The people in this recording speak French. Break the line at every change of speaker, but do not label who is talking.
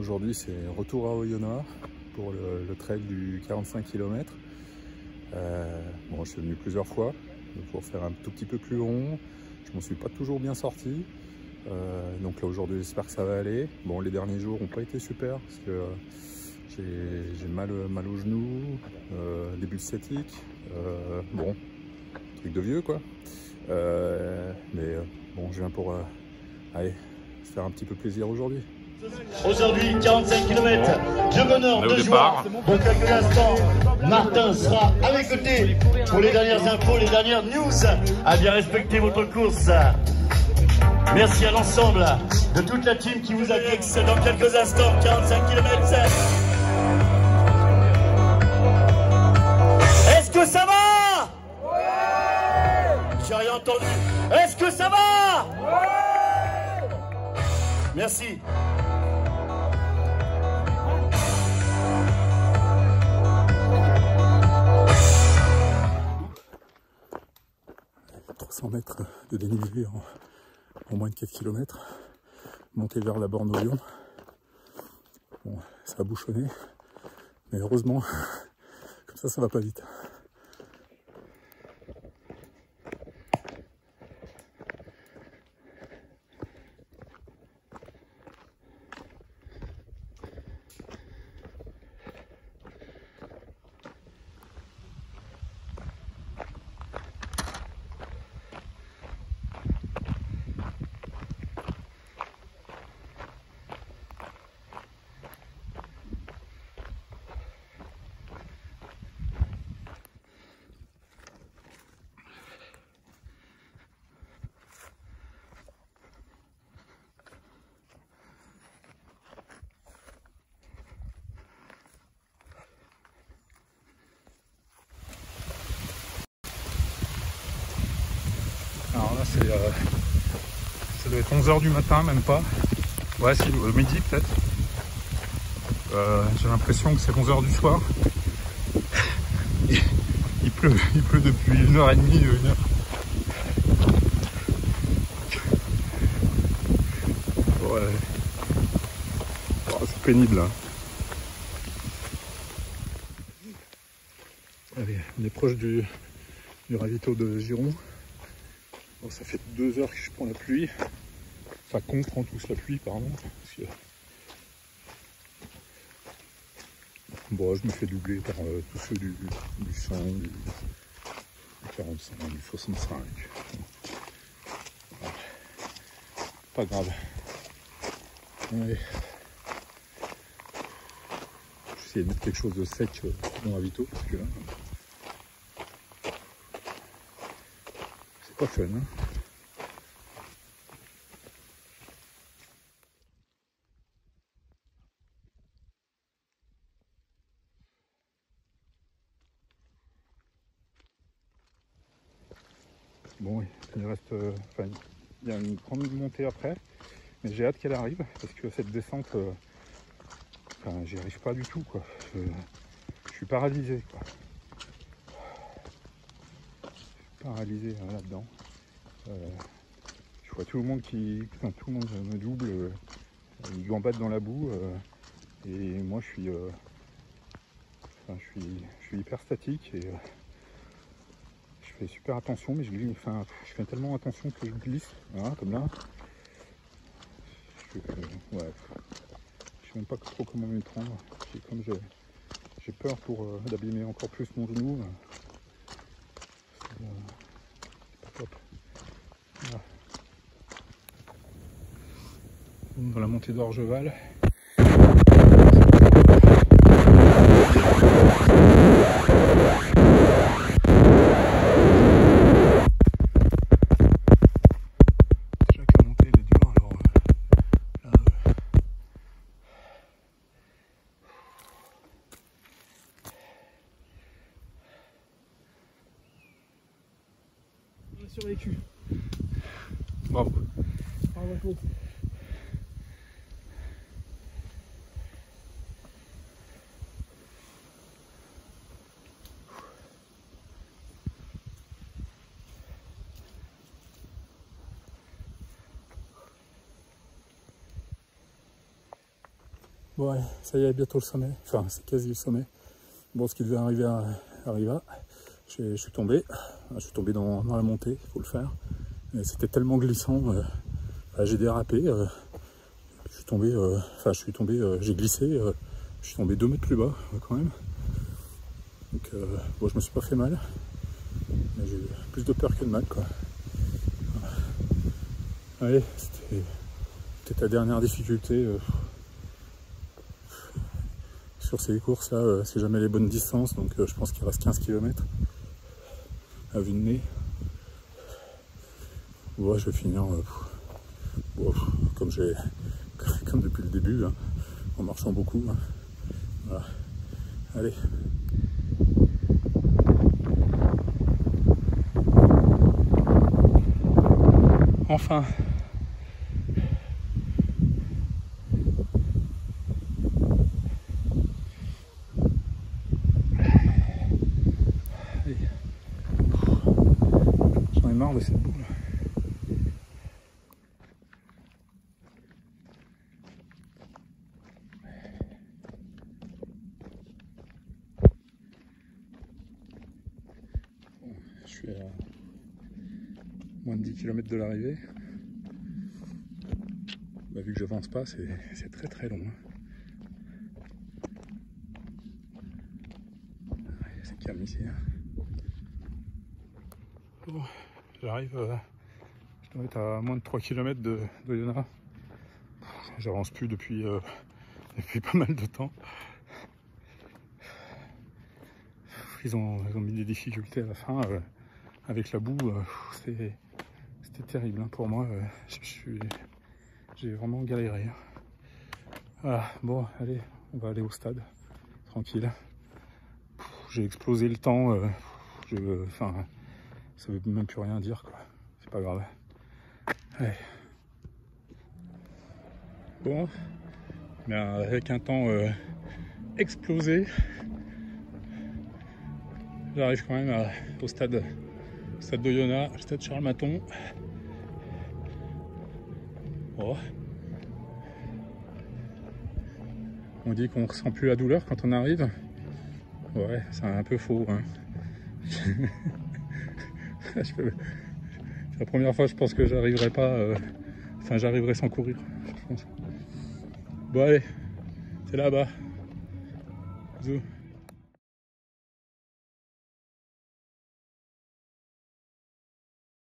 Aujourd'hui c'est retour à Oyonnax pour le trail du 45 km. Bon, je suis venu plusieurs fois pour faire un tout petit peu plus long. Je m'en suis pas toujours bien sorti. Donc là aujourd'hui j'espère que ça va aller. Bon, les derniers jours n'ont pas été super parce que j'ai mal au genou, début de sciatique. Bon, truc de vieux quoi. Mais bon, je viens pour aller se faire un petit peu plaisir aujourd'hui.
Aujourd'hui, 45 km de bonheur, de joie. Dans quelques instants, Martin sera à mes côtés pour les dernières infos, les dernières news. À bien respecter votre course. Merci à l'ensemble de toute la team qui vous accueille dans quelques instants. 45 km. Est-ce que ça va? Ouais! J'ai rien entendu. Est-ce que ça va? Ouais! Merci.
Mètres de dénivelé en moins de 4 km, monter vers la borne au Lyon. Bon, ça a bouchonné, mais heureusement, comme ça va pas vite. Alors là, ça doit être 11 h du matin, même pas. Ouais, si, midi peut-être. J'ai l'impression que c'est 11 h du soir. Il pleut depuis 1h30, 1h. Ouais. Oh, c'est pénible là. Allez, on est proche du ravito de Giron. Bon, ça fait 2 heures que je prends la pluie. Enfin, qu'on prend tous la pluie, pardon. Parce que... Bon, je me fais doubler par tous ceux du 100, du 45, du 65. Bon. Pas grave. Allez. Je vais essayer de mettre quelque chose de sec dans le ravito, parce que là, c'est pas fun, hein. Bon, il reste, enfin, il y a une grande montée après, mais j'ai hâte qu'elle arrive parce que cette descente, enfin, j'y arrive pas du tout, quoi. Je suis paralysé, quoi. Je suis paralysé là-dedans. Je vois tout le monde tout le monde me double, ils gambadent dans la boue, et moi je suis hyper statique et je fais super attention, mais je fais tellement attention que je glisse, voilà, comme là. Ouais, je sais même pas trop comment m'y prendre. J'ai peur d'abîmer encore plus mon genou. C'est pas top. Voilà. Dans la montée d'Orgeval.
Sur les culs.
Bravo.
Bravo.
Bon, ouais, ça y est, bientôt le sommet. Enfin, c'est quasi le sommet. Bon, ce qui devait arriver arriva. Je suis tombé. Je suis tombé dans la montée, il faut le faire. C'était tellement glissant. J'ai dérapé. Je suis tombé, j'ai glissé. Je suis tombé 2 mètres plus bas, quand même. Donc, bon, je me suis pas fait mal. Mais j'ai eu plus de peur que de mal, quoi. Voilà. Allez, c'était peut-être la dernière difficulté. Sur ces courses là, c'est jamais les bonnes distances, donc je pense qu'il reste 15 km à vue de nez. Ouais, je vais finir comme depuis le début, hein, en marchant beaucoup. Hein. Voilà. Allez. Enfin. J'en ai marre de cette boule. Bon, je suis à moins de 10 km de l'arrivée. Bah, vu que j'avance pas, c'est très très long. C'est calme ici. Bon, j'arrive, je dois être à moins de 3 km de Oyonnax. J'avance plus depuis pas mal de temps. Ils ont mis des difficultés à la fin avec la boue. C'était terrible, hein, pour moi. J'ai vraiment galéré. Voilà, bon, allez, on va aller au stade, tranquille. J'ai explosé le temps. Ça veut même plus rien dire, quoi. C'est pas grave. Allez. Bon, mais avec un temps explosé, j'arrive quand même au stade d'Oyonnax, le stade Charles Maton. Oh. On dit qu'on ressent plus la douleur quand on arrive. Ouais, c'est un peu faux. Hein. C'est la première fois, je pense que j'arriverai pas. J'arriverai sans courir, je pense. Bon, allez, c'est là-bas. Bisous.